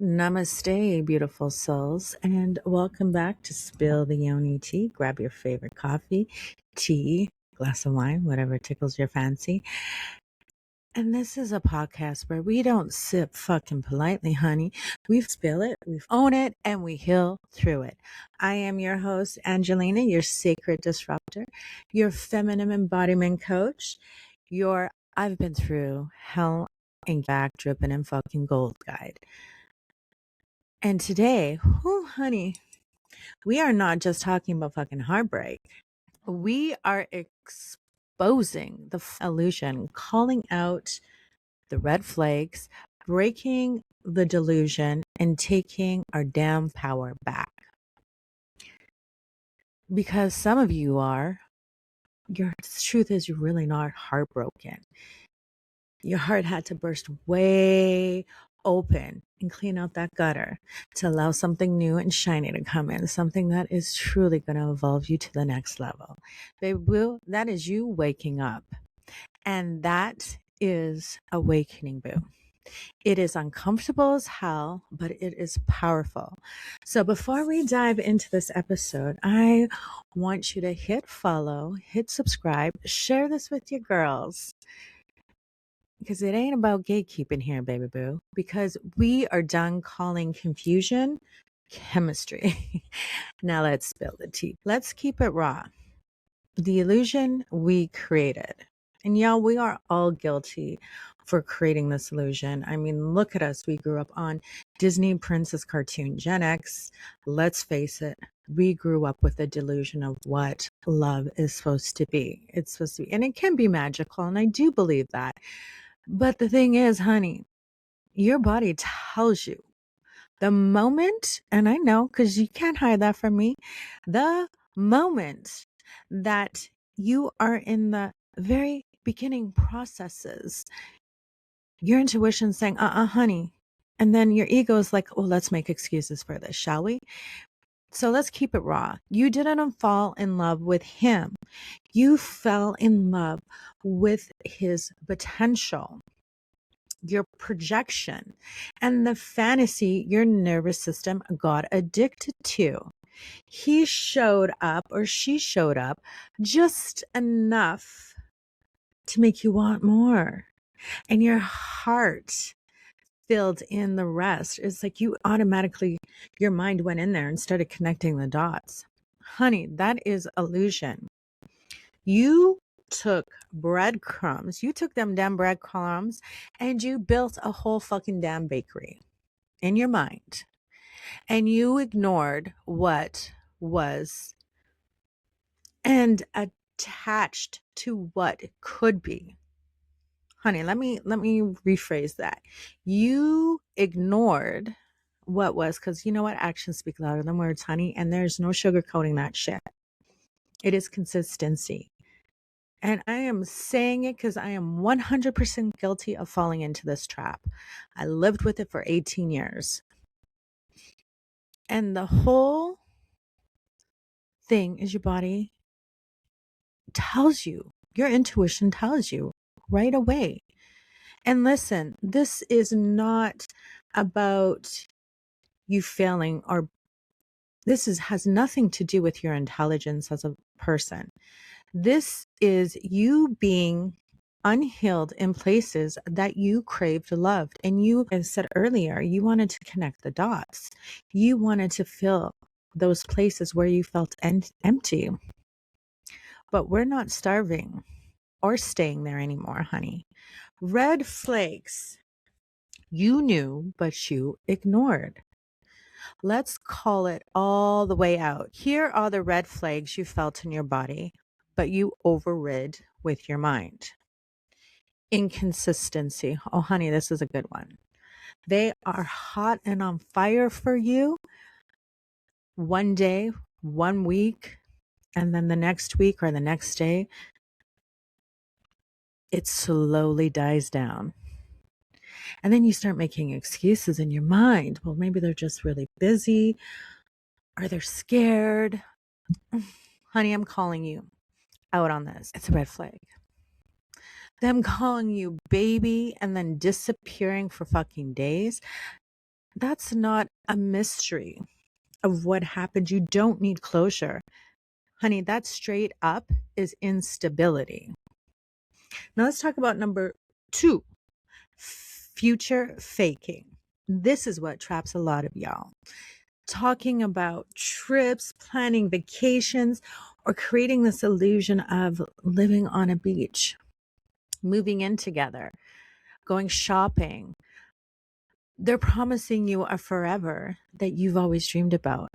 Namaste, beautiful souls, and welcome back to Spill the Yoni Tea. Grab your favorite coffee, tea, glass of wine, whatever tickles your fancy. And this is a podcast where we don't sip fucking politely, honey. We spill it, we own it, and we heal through it. I am your host, Angelina, your sacred disruptor, your feminine embodiment coach, your I've been through hell and back dripping in fucking gold guide. And today, whew, honey, we are not just talking about fucking heartbreak. We are exposing the illusion, calling out the red flags, breaking the delusion, and taking our damn power back. Because some of you are, the truth is, you're really not heartbroken. Your heart had to burst way open and clean out that gutter to allow something new and shiny to come in, something that is truly going to evolve you to the next level. That is you waking up. And that is awakening, boo. It is uncomfortable as hell, but it is powerful. So before we dive into this episode, I want you to hit follow, hit subscribe, share this with your girls. Because it ain't about gatekeeping here, baby boo. Because we are done calling confusion chemistry. Now let's spill the tea. Let's keep it raw. The illusion we created. And y'all, we are all guilty for creating this illusion. I mean, look at us. We grew up on Disney princess cartoon Gen X. Let's face it. We grew up with a delusion of what love is supposed to be. It's supposed to be, and it can be magical. And I do believe that. But the thing is, honey, your body tells you the moment, and I know because you can't hide that from me, the moment that you are in the very beginning processes, your intuition saying, honey. And then your ego is like, oh, let's make excuses for this, shall we? So let's keep it raw. You didn't fall in love with him. You fell in love with his potential, your projection, and the fantasy your nervous system got addicted to. He showed up or she showed up just enough to make you want more. And your heart filled in the rest. It's like you automatically, your mind went in there and started connecting the dots. Honey, that is illusion. You took breadcrumbs, you took them damn breadcrumbs, and you built a whole fucking damn bakery in your mind. And you ignored what was and attached to what could be. Honey, let me rephrase that. You ignored what was, because you know what? Actions speak louder than words, honey, and there's no sugarcoating that shit. It is consistency. And I am saying it because I am 100% guilty of falling into this trap. I lived with it for 18 years. And the whole thing is your body tells you, your intuition tells you right away. And listen, this is not about you failing, or has nothing to do with your intelligence as a person. This is you being unhealed in places that you craved loved. And you, as said earlier, you wanted to connect the dots. You wanted to fill those places where you felt empty. But we're not starving or staying there anymore, honey. Red flags you knew, but you ignored. Let's call it all the way out. Here are the red flags you felt in your body, but you overrid with your mind. Inconsistency. Oh, honey, this is a good one. They are hot and on fire for you one day, 1 week, and then the next week or the next day, it slowly dies down. And then you start making excuses in your mind. Well, maybe they're just really busy, or they're scared. Honey, I'm calling you out on this. It's a red flag. Them calling you baby and then disappearing for fucking days. That's not a mystery of what happened. You don't need closure. Honey, that straight up is instability. Now let's talk about number 2, future faking. This is what traps a lot of y'all. Talking about trips, planning vacations, or creating this illusion of living on a beach, moving in together, going shopping. They're promising you a forever that you've always dreamed about.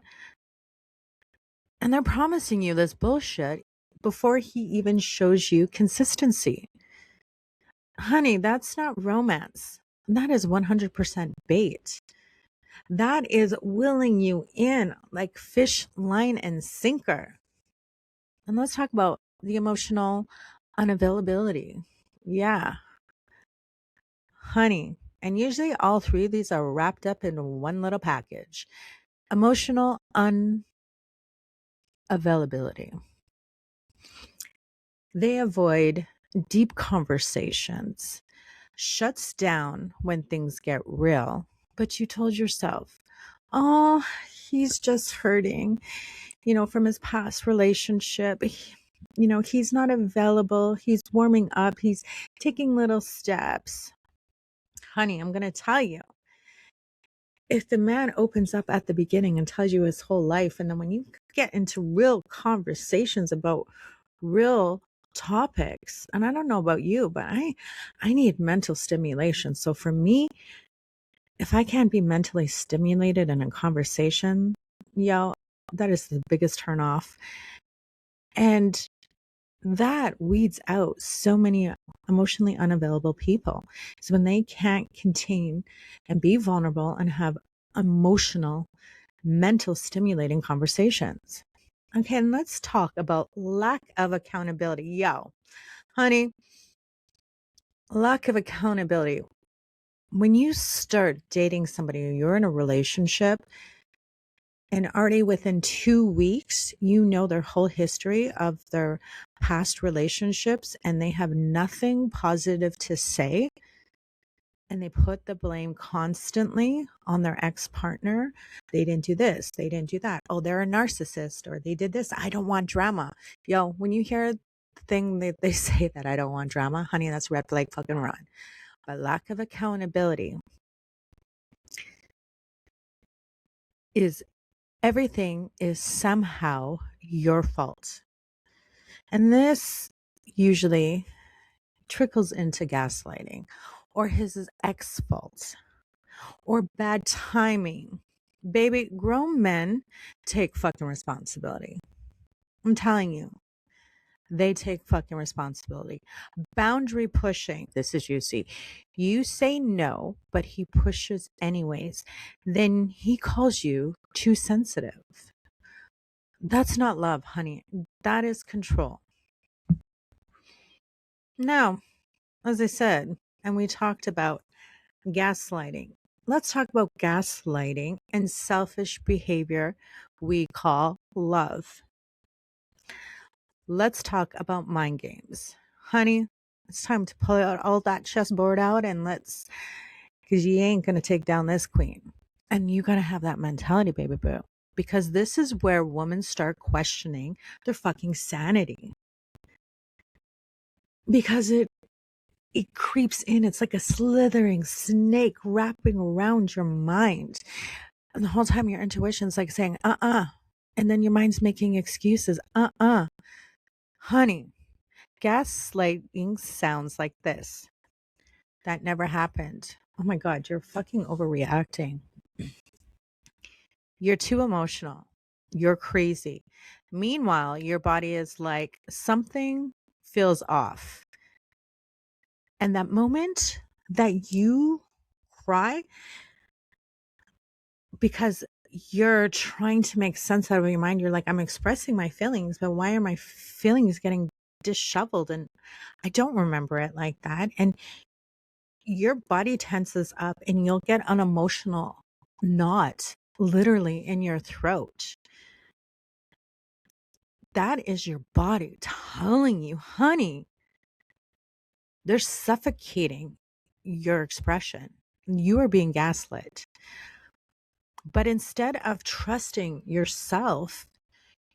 And they're promising you this bullshit before he even shows you consistency. Honey, that's not romance. That is 100% bait. That is willing you in like fish, line, and sinker. And let's talk about the emotional unavailability. Yeah, honey. And usually all 3 of these are wrapped up in one little package. Emotional unavailability. They avoid deep conversations, shuts down when things get real. But you told yourself, oh, he's just hurting, from his past relationship. He's not available. He's warming up. He's taking little steps. Honey, I'm going to tell you, if the man opens up at the beginning and tells you his whole life, and then when you get into real conversations about real topics, and I don't know about you, but I need mental stimulation. So for me, if I can't be mentally stimulated in a conversation, that is the biggest turn off. And that weeds out so many emotionally unavailable people. So when they can't contain and be vulnerable and have emotional, mental stimulating conversations. Okay, and let's talk about lack of accountability. Honey, lack of accountability. When you start dating somebody, or you're in a relationship, and already within 2 weeks, you know their whole history of their past relationships, and they have nothing positive to say, and they put the blame constantly on their ex-partner. They didn't do this. They didn't do that. Oh, they're a narcissist, or they did this. I don't want drama. When you hear the thing that they say that I don't want drama, honey, that's red flag, fucking run. But lack of accountability is everything is somehow your fault. And this usually trickles into gaslighting or his ex fault or bad timing. Baby, grown men take fucking responsibility. I'm telling you, they take fucking responsibility. Boundary pushing. This is juicy. You say no, but he pushes anyways. Then he calls you too sensitive. That's not love, honey. That is control. Now, as I said, and we talked about gaslighting. Let's talk about gaslighting and selfish behavior we call love. Let's talk about mind games. Honey, it's time to pull out all that chessboard out and because you ain't going to take down this queen. And you got to have that mentality, baby boo. Because this is where women start questioning their fucking sanity. Because it creeps in. It's like a slithering snake wrapping around your mind. And the whole time your intuition's like saying, And then your mind's making excuses. Honey, gaslighting sounds like this. That never happened. Oh my God, you're fucking overreacting. You're too emotional. You're crazy. Meanwhile, your body is like, something feels off. And that moment that you cry because you're trying to make sense out of your mind, you're like, I'm expressing my feelings, but why are my feelings getting disheveled? And I don't remember it like that. And your body tenses up and you'll get an emotional knot literally in your throat. That is your body telling you, honey, they're suffocating your expression. You are being gaslit. But instead of trusting yourself,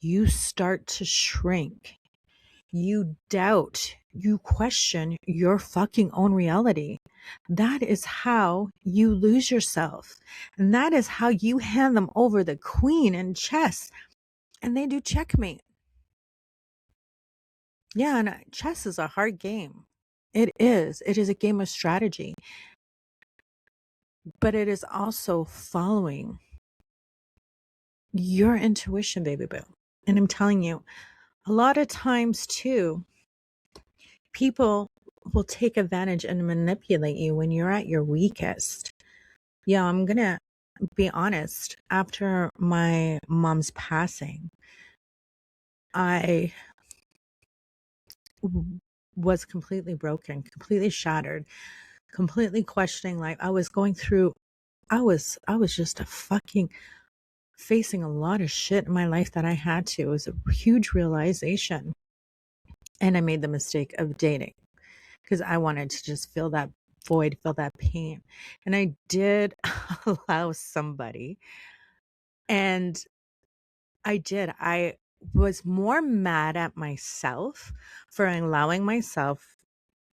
you start to shrink. You doubt, you question your fucking own reality. That is how you lose yourself. And that is how you hand them over the queen in chess and they do checkmate. Yeah, and chess is a hard game. It is. It is a game of strategy, but it is also following your intuition, baby boo. And I'm telling you, a lot of times too, people will take advantage and manipulate you when you're at your weakest. Yeah, I'm going to be honest. After my mom's passing, I was completely broken, completely shattered, completely questioning life. I was going through I was just a fucking facing a lot of shit in my life that I had to. It was a huge realization. And I made the mistake of dating because I wanted to just fill that void, feel that pain. And I did allow somebody. And I did. I was more mad at myself for allowing myself,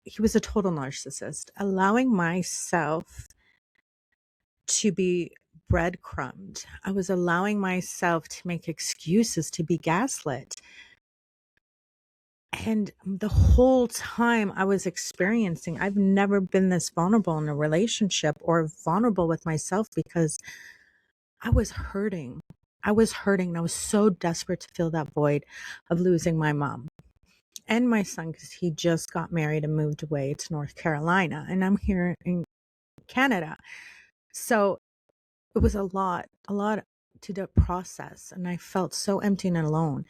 he was a total narcissist, allowing myself to be breadcrumbed. I was allowing myself to make excuses to be gaslit. And the whole time I was experiencing, I've never been this vulnerable in a relationship or vulnerable with myself because I was hurting. I was hurting and I was so desperate to fill that void of losing my mom and my son because he just got married and moved away to North Carolina and I'm here in Canada. So it was a lot to the process and I felt so empty and alone.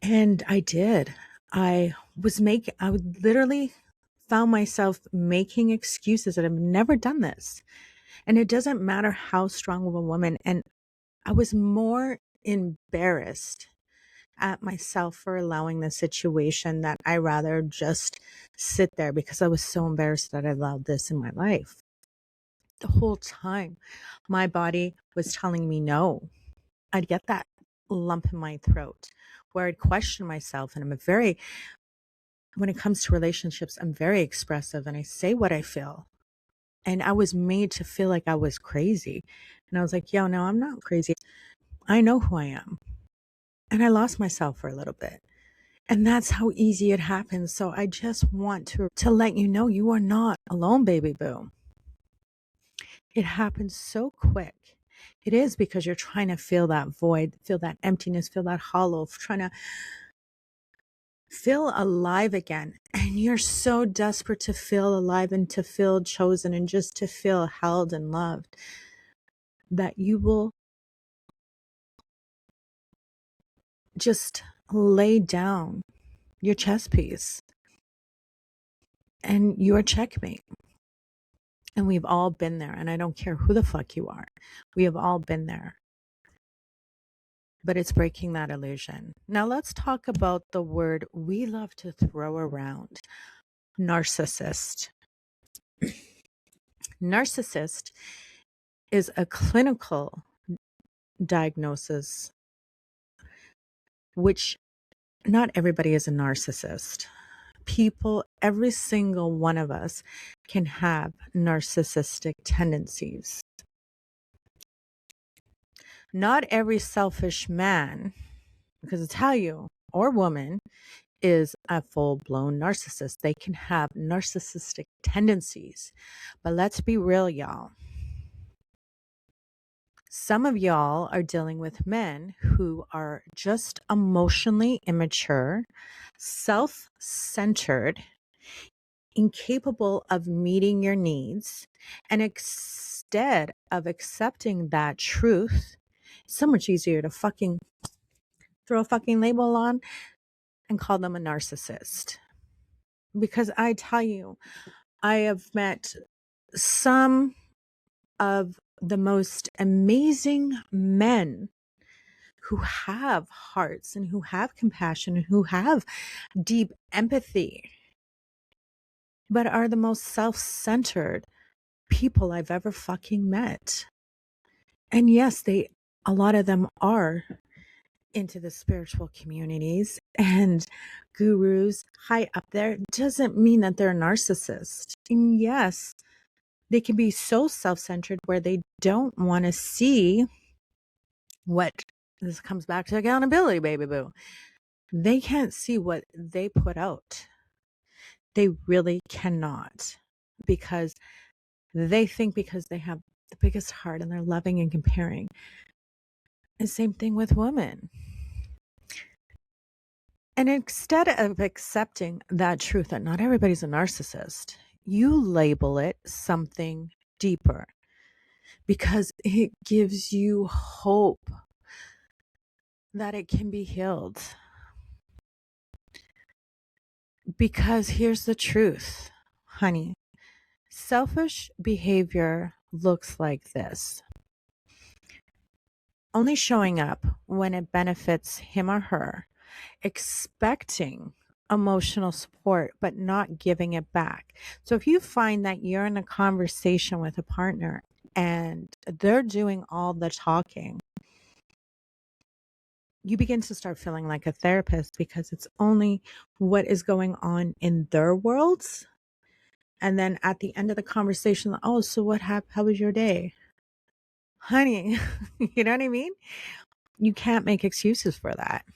And I did. I would literally found myself making excuses that I've never done this. And it doesn't matter how strong of a woman. And I was more embarrassed at myself for allowing the situation that I rather just sit there because I was so embarrassed that I allowed this in my life. The whole time, my body was telling me no. I'd get that lump in my throat where I'd question myself. And when it comes to relationships, I'm very expressive and I say what I feel. And I was made to feel like I was crazy. And I was like, yo, no, I'm not crazy. I know who I am. And I lost myself for a little bit. And that's how easy it happens. So I just want to let you know you are not alone, baby boo. It happens so quick. It is because you're trying to fill that void, feel that emptiness, feel that hollow, trying to feel alive again. And you're so desperate to feel alive and to feel chosen and just to feel held and loved that you will just lay down your chess piece and your checkmate. And we've all been there. And I don't care who the fuck you are. We have all been there. But it's breaking that illusion. Now let's talk about the word we love to throw around, narcissist. Narcissist is a clinical diagnosis, which not everybody is a narcissist. People, every single one of us can have narcissistic tendencies. Not every selfish man, because I tell you, or woman, is a full-blown narcissist. They can have narcissistic tendencies. But let's be real, y'all. Some of y'all are dealing with men who are just emotionally immature, self-centered, incapable of meeting your needs, and instead of accepting that truth, it's so much easier to fucking throw a fucking label on and call them a narcissist. Because I tell you, I have met some of the most amazing men who have hearts and who have compassion and who have deep empathy, but are the most self-centered people I've ever fucking met. And yes, a lot of them are into the spiritual communities and gurus high up there. Doesn't mean that they're a narcissist. And yes, they can be so self-centered where they don't want to see what this comes back to accountability, baby boo. They can't see what they put out. They really cannot, because they think because they have the biggest heart and they're loving and comparing. And same thing with women. And instead of accepting that truth that not everybody's a narcissist, you label it something deeper because it gives you hope that it can be healed. Because here's the truth, honey. Selfish behavior looks like this: only showing up when it benefits him or her, expecting emotional support, but not giving it back. So if you find that you're in a conversation with a partner and they're doing all the talking, you begin to start feeling like a therapist because it's only what is going on in their worlds. And then at the end of the conversation, oh, so what happened? How was your day? Honey, you know what I mean? You can't make excuses for that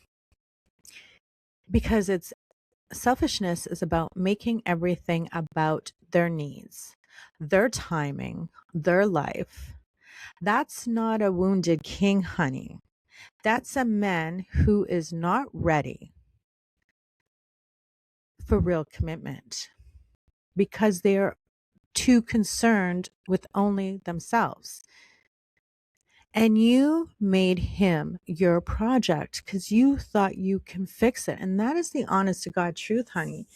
because selfishness is about making everything about their needs, their timing, their life. That's not a wounded king, honey. That's a man who is not ready for real commitment because they're too concerned with only themselves. And you made him your project because you thought you can fix it. And that is the honest to God truth, honey.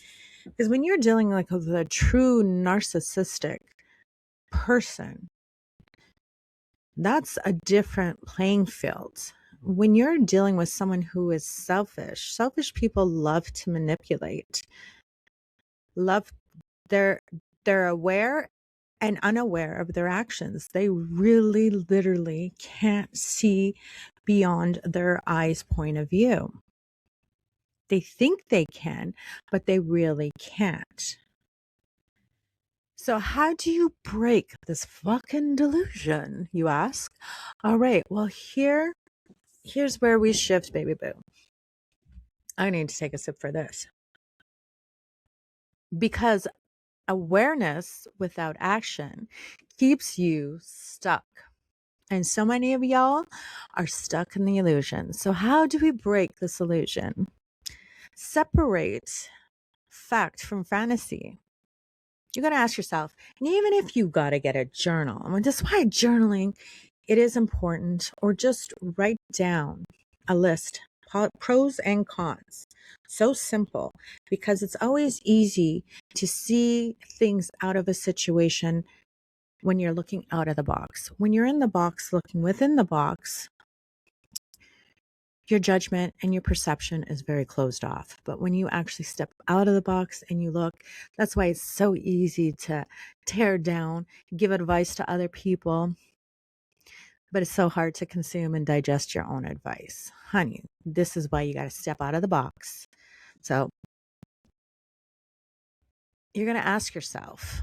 Because when you're dealing like with a true narcissistic person, that's a different playing field. When you're dealing with someone who is selfish people love to manipulate. Love they're aware and unaware of their actions. They really literally can't see beyond their eyes' point of view. They think they can, but they really can't. So how do you break this fucking delusion, you ask? All right, well here's where we shift, baby boo. I need to take a sip for this. Because awareness without action keeps you stuck. And so many of y'all are stuck in the illusion. So how do we break this illusion? Separate fact from fantasy. You got to ask yourself, and even if you got to get a journal, I mean, that's why journaling, it is important, or just write down a list, pros and cons. So simple, because it's always easy to see things out of a situation when you're looking out of the box. When you're in the box, looking within the box, your judgment and your perception is very closed off. But when you actually step out of the box and you look, that's why it's so easy to tear down, give advice to other people, but it's so hard to consume and digest your own advice. Honey, this is why you got to step out of the box. So you're going to ask yourself,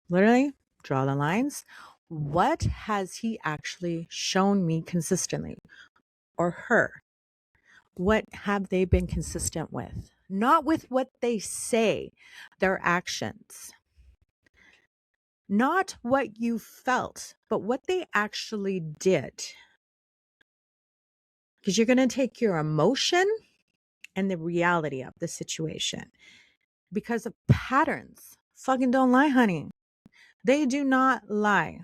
literally draw the lines. What has he actually shown me consistently, or her? What have they been consistent with? Not with what they say, their actions. Not what you felt, but what they actually did. Because you're going to take your emotion and the reality of the situation. Because of patterns fucking don't lie, honey. They do not lie.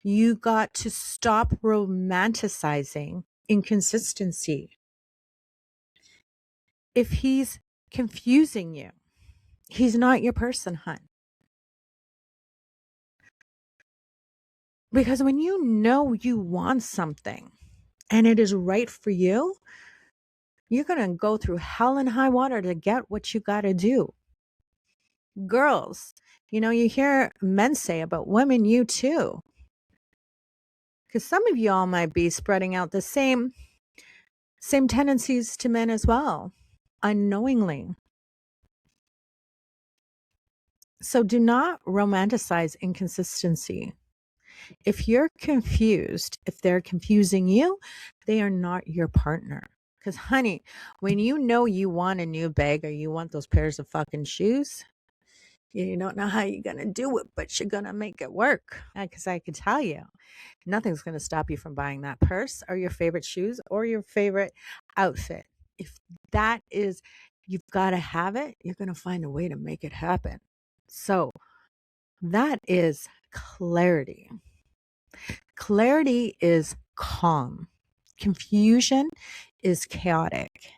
You got to stop romanticizing inconsistency. If he's confusing you, he's not your person, hun. Because when you know you want something and it is right for you, you're going to go through hell and high water to get what you got to do. Girls, You hear men say about women, you too. Because some of y'all might be spreading out the same tendencies to men as well, unknowingly. So do not romanticize inconsistency. If you're confused, if they're confusing you, they are not your partner. Because, honey, when you know you want a new bag or you want those pairs of fucking shoes, you don't know how you're going to do it, but you're going to make it work. Because I can tell you, nothing's going to stop you from buying that purse or your favorite shoes or your favorite outfit. If that is, you've got to have it, you're going to find a way to make it happen. So that is clarity. Clarity is calm. Confusion is chaotic.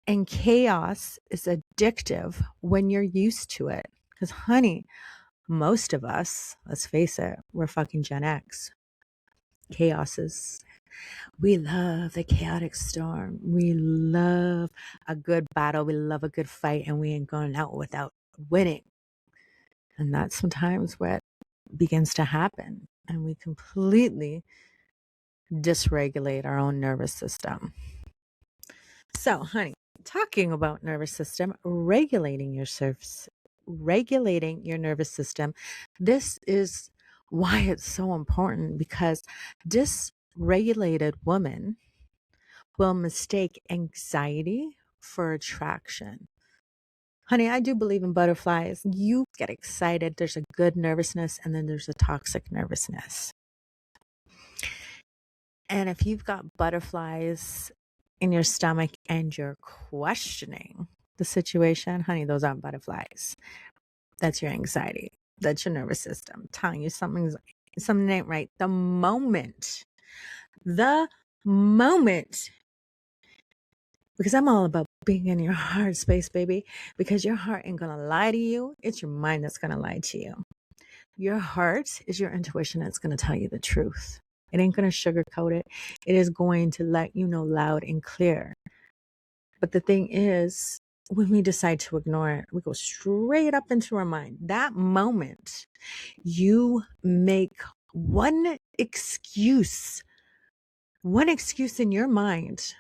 And chaos is addictive when you're used to it. Because, honey, most of us, let's face it, we're fucking Gen X. Chaos is, we love the chaotic storm. We love a good battle. We love a good fight, and we ain't going out without winning. And that's sometimes what begins to happen. And we completely dysregulate our own nervous system. So, honey, talking about nervous system, regulating your nervous system, this is why it's so important, because dysregulated women will mistake anxiety for attraction. Honey, I do believe in butterflies. You get excited. There's a good nervousness, and then there's a toxic nervousness. And if you've got butterflies in your stomach and you're questioning the situation, honey, those aren't butterflies. That's your anxiety. That's your nervous system telling you something ain't right. The moment, because I'm all about being in your heart space, baby, because your heart ain't going to lie to you. It's your mind that's going to lie to you. Your heart is your intuition that's going to tell you the truth. It ain't going to sugarcoat it. It is going to let you know loud and clear. But the thing is, when we decide to ignore it, we go straight up into our mind. That moment, you make one excuse in your mind,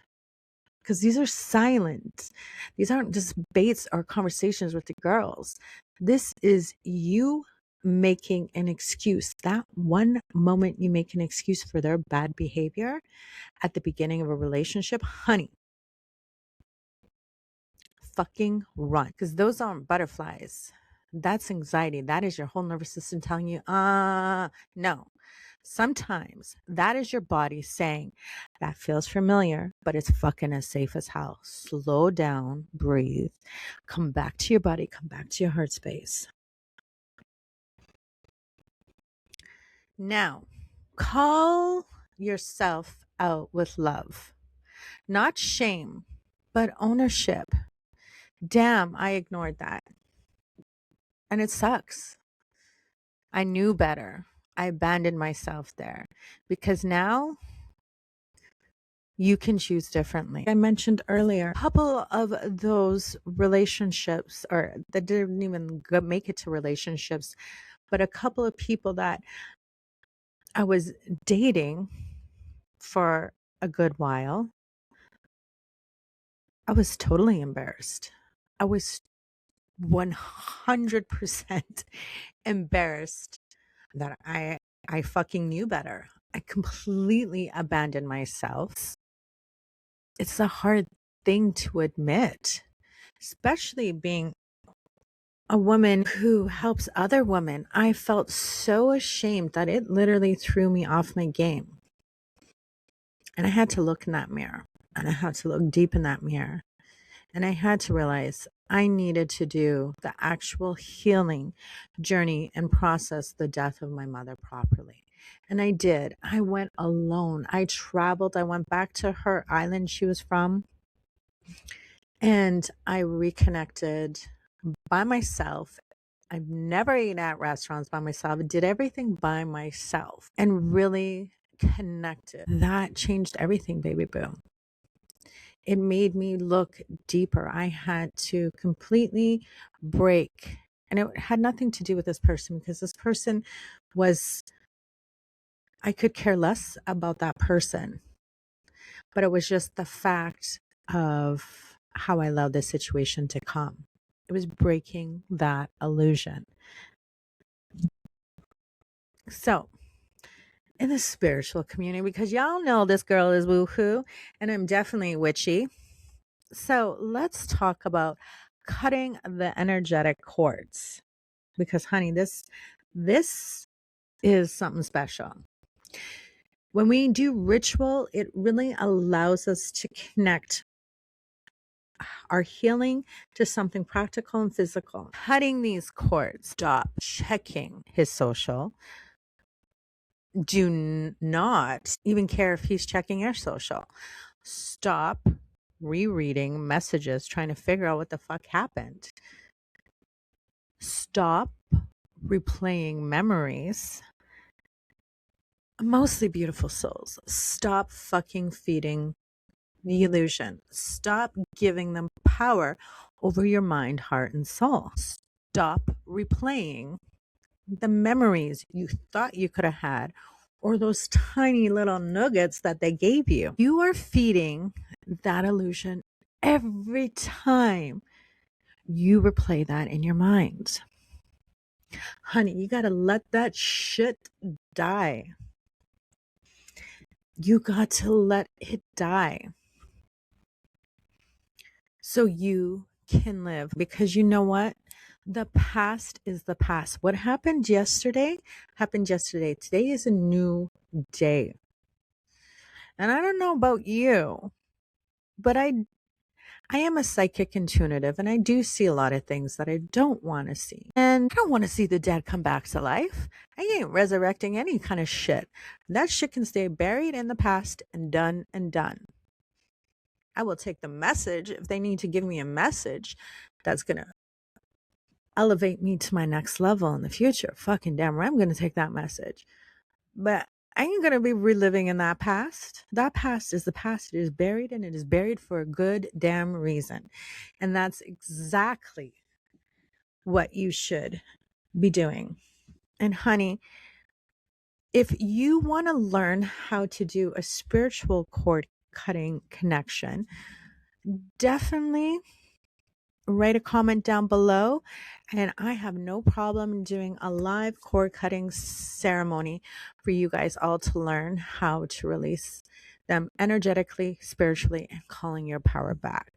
because these are silent. These aren't just baits or conversations with the girls. This is you making an excuse. That one moment you make an excuse for their bad behavior at the beginning of a relationship, honey, fucking run. Because those aren't butterflies. That's anxiety. That is your whole nervous system telling you, no. Sometimes that is your body saying, that feels familiar, but it's fucking as safe as hell. Slow down, breathe, come back to your body, come back to your heart space. Now, call yourself out with love, not shame, but ownership. Damn, I ignored that. And it sucks. I knew better. I abandoned myself there, because now you can choose differently. I mentioned earlier, a couple of those relationships, or that didn't even make it to relationships, but a couple of people that I was dating for a good while, I was totally embarrassed. I was 100% embarrassed that I fucking knew better. I completely abandoned myself. It's a hard thing to admit, especially being a woman who helps other women. I felt so ashamed that it literally threw me off my game. And I had to look in that mirror, and I had to look deep in that mirror. And I had to realize I needed to do the actual healing journey and process the death of my mother properly. And I did. I went alone. I traveled. I went back to her island she was from. And I reconnected by myself. I've never eaten at restaurants by myself. I did everything by myself and really connected. That changed everything, baby boo. It made me look deeper. I had to completely break And it had nothing to do with this person, because this person was, I could care less about that person, but it was just the fact of how I allowed this situation to come. It was breaking that illusion. So, in the spiritual community, because y'all know this girl is woohoo and I'm definitely witchy. So, let's talk about cutting the energetic cords, because honey, this is something special. When we do ritual, it really allows us to connect our healing to something practical and physical. Cutting these cords, stop checking his social. Do not even care if he's checking your social. Stop rereading messages, trying to figure out what the fuck happened. Stop replaying memories. Mostly beautiful souls. Stop fucking feeding the illusion. Stop giving them power over your mind, heart, and soul. Stop replaying the memories you thought you could have had, or those tiny little nuggets that they gave you. You are feeding that illusion every time you replay that in your mind. Honey, you got to let that shit die. You got to let it die so you can live. Because you know what? The past is the past. What happened yesterday happened yesterday. Today is a new day. And I don't know about you, but I am a psychic intuitive, and I do see a lot of things that I don't want to see. And I don't want to see the dead come back to life. I ain't resurrecting any kind of shit. That shit can stay buried in the past and done and done. I will take the message if they need to give me a message that's going to elevate me to my next level in the future. Fucking damn right, I'm going to take that message. But I ain't going to be reliving in that past. That past is the past. It is buried, and it is buried for a good damn reason. And that's exactly what you should be doing. And honey, if you want to learn how to do a spiritual cord cutting connection, definitely write a comment down below, and I have no problem doing a live cord cutting ceremony for you guys all to learn how to release them energetically, spiritually, and calling your power back.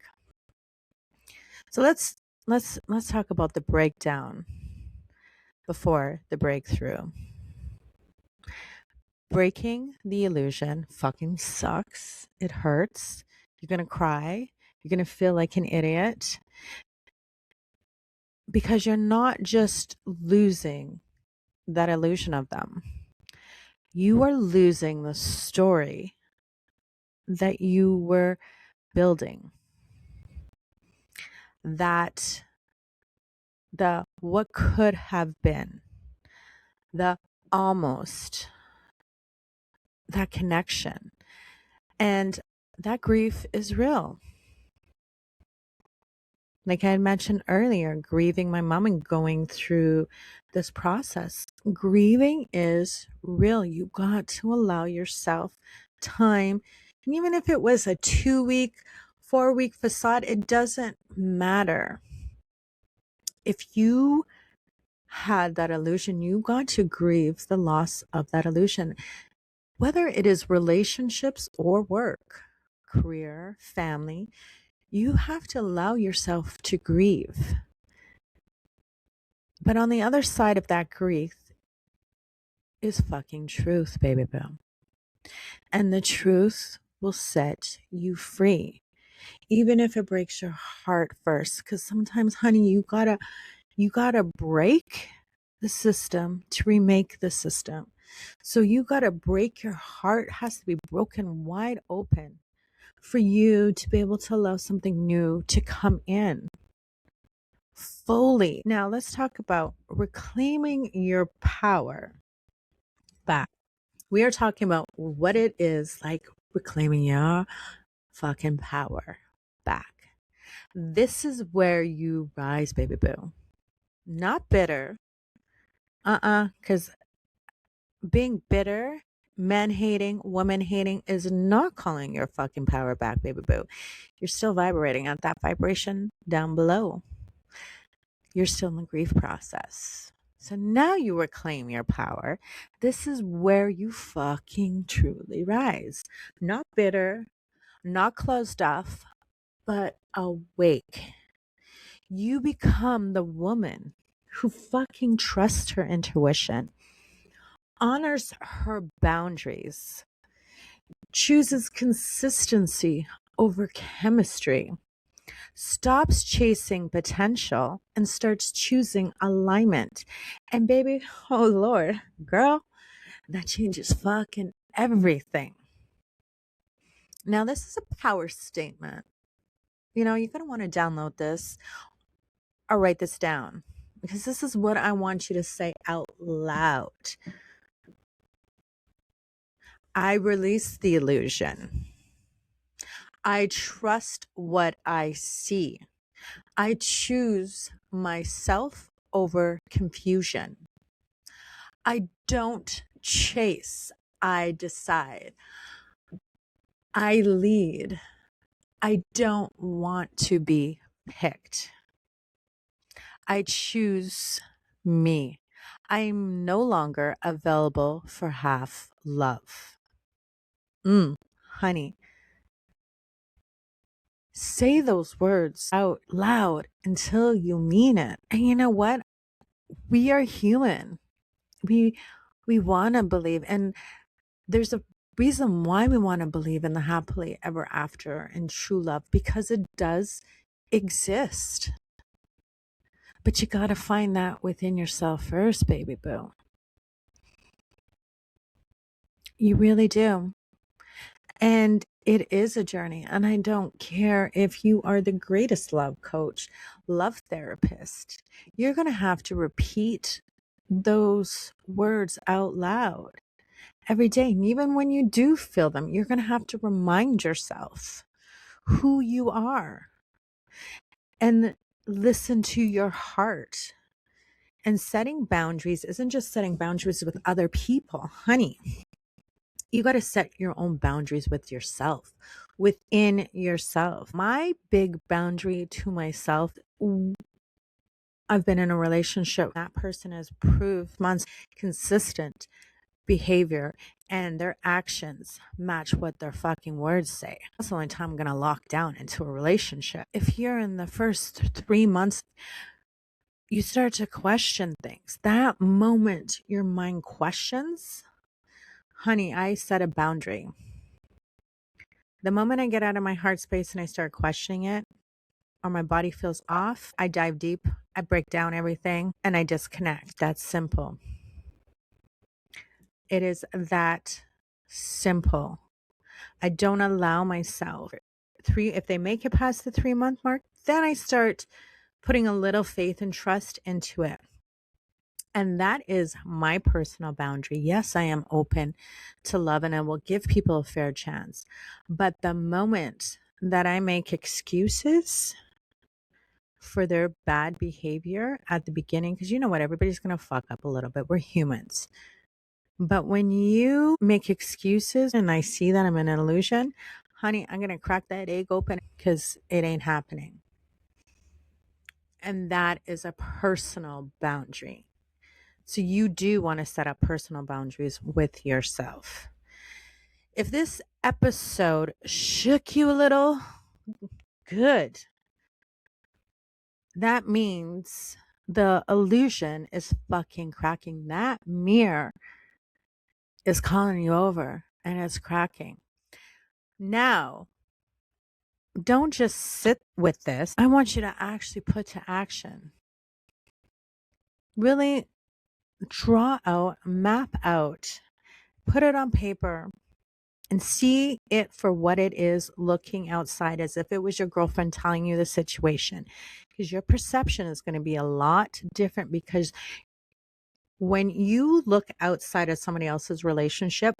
So let's talk about the breakdown before the breakthrough. Breaking the illusion fucking sucks. It hurts. You're going to cry. You're going to feel like an idiot. Because you're not just losing that illusion of them. You are losing the story that you were building. That the what could have been, the almost, that connection. And that grief is real. Like I had mentioned earlier, grieving my mom and going through this process. Grieving is real. You got to allow yourself time. And even if it was a 2-week, 4-week facade, it doesn't matter. If you had that illusion, you got to grieve the loss of that illusion. Whether it is relationships or work, career, family, you have to allow yourself to grieve. But on the other side of that grief is fucking truth, baby boo. And the truth will set you free. Even if it breaks your heart first. Because sometimes, honey, you gotta break the system to remake the system. So you gotta break your heart. It has to be broken wide open for you to be able to allow something new to come in fully. Now let's talk about reclaiming your power back. We are talking about what it is like reclaiming your fucking power back. This is where you rise, baby boo. not bitter. Because being bitter, men hating, woman hating is not calling your fucking power back, baby boo. You're still vibrating at that vibration down below. You're still in the grief process. So now you reclaim your power. This is where you fucking truly rise. Not bitter, not closed off, but awake. You become the woman who fucking trusts her intuition, honors her boundaries, chooses consistency over chemistry, stops chasing potential and starts choosing alignment. And baby, oh Lord, girl, that changes fucking everything. Now, this is a power statement. You're going to want to download this or write this down because this is what I want you to say out loud. I release the illusion. I trust what I see. I choose myself over confusion. I don't chase. I decide. I lead. I don't want to be picked. I choose me. I'm no longer available for half love. Honey, say those words out loud until you mean it. And you know what? We are human. We want to believe, and there's a reason why we want to believe in the happily ever after and true love, because it does exist. But you got to find that within yourself first, baby boo. You really do. And it is a journey. And I don't care if you are the greatest love coach, love therapist. You're going to have to repeat those words out loud every day. And even when you do feel them, you're going to have to remind yourself who you are and listen to your heart. And setting boundaries isn't just setting boundaries with other people, honey. You got to set your own boundaries with yourself, within yourself. My big boundary to myself, I've been in a relationship. That person has proved months consistent behavior and their actions match what their fucking words say. That's the only time I'm going to lock down into a relationship. If you're in the first 3 months, you start to question things. That moment your mind questions, honey, I set a boundary. The moment I get out of my heart space and I start questioning it, or my body feels off, I dive deep, I break down everything, and I disconnect. That's simple. It is that simple. I don't allow myself if they make it past the 3-month mark, then I start putting a little faith and trust into it. And that is my personal boundary. Yes, I am open to love and I will give people a fair chance. But the moment that I make excuses for their bad behavior at the beginning, because you know what, everybody's going to fuck up a little bit. We're humans. But when you make excuses and I see that I'm in an illusion, honey, I'm going to crack that egg open because it ain't happening. And that is a personal boundary. So you do want to set up personal boundaries with yourself. If this episode shook you a little, good. That means the illusion is fucking cracking. That mirror is calling you over and it's cracking. Now, don't just sit with this. I want you to actually put to action. Really draw out, map out, put it on paper, and see it for what it is, looking outside as if it was your girlfriend telling you the situation. Because your perception is going to be a lot different, because when you look outside of somebody else's relationship,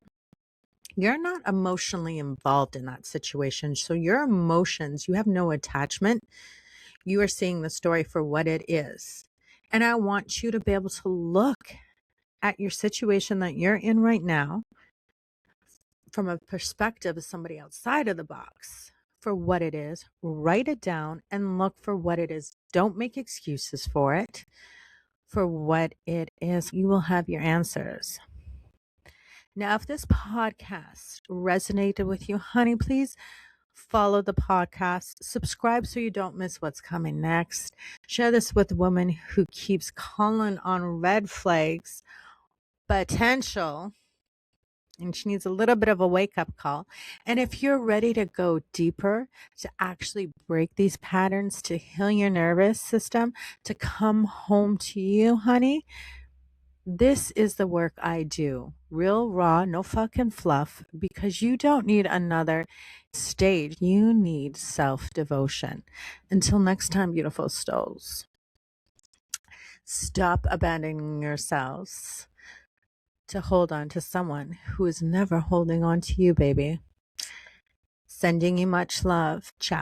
you're not emotionally involved in that situation. So your emotions, you have no attachment. You are seeing the story for what it is. And I want you to be able to look at your situation that you're in right now from a perspective of somebody outside of the box for what it is. Write it down and look for what it is. Don't make excuses for it. For what it is, you will have your answers. Now, if this podcast resonated with you, honey, please follow the podcast, subscribe so you don't miss what's coming next. Share this with a woman who keeps calling on red flags, potential, and she needs a little bit of a wake up call. And if you're ready to go deeper, to actually break these patterns, to heal your nervous system, to come home to you, honey, this is the work I do. Real, raw, no fucking fluff, because you don't need another stage. You need self-devotion. Until next time, beautiful souls, stop abandoning yourselves to hold on to someone who is never holding on to you, baby. Sending you much love. Ciao.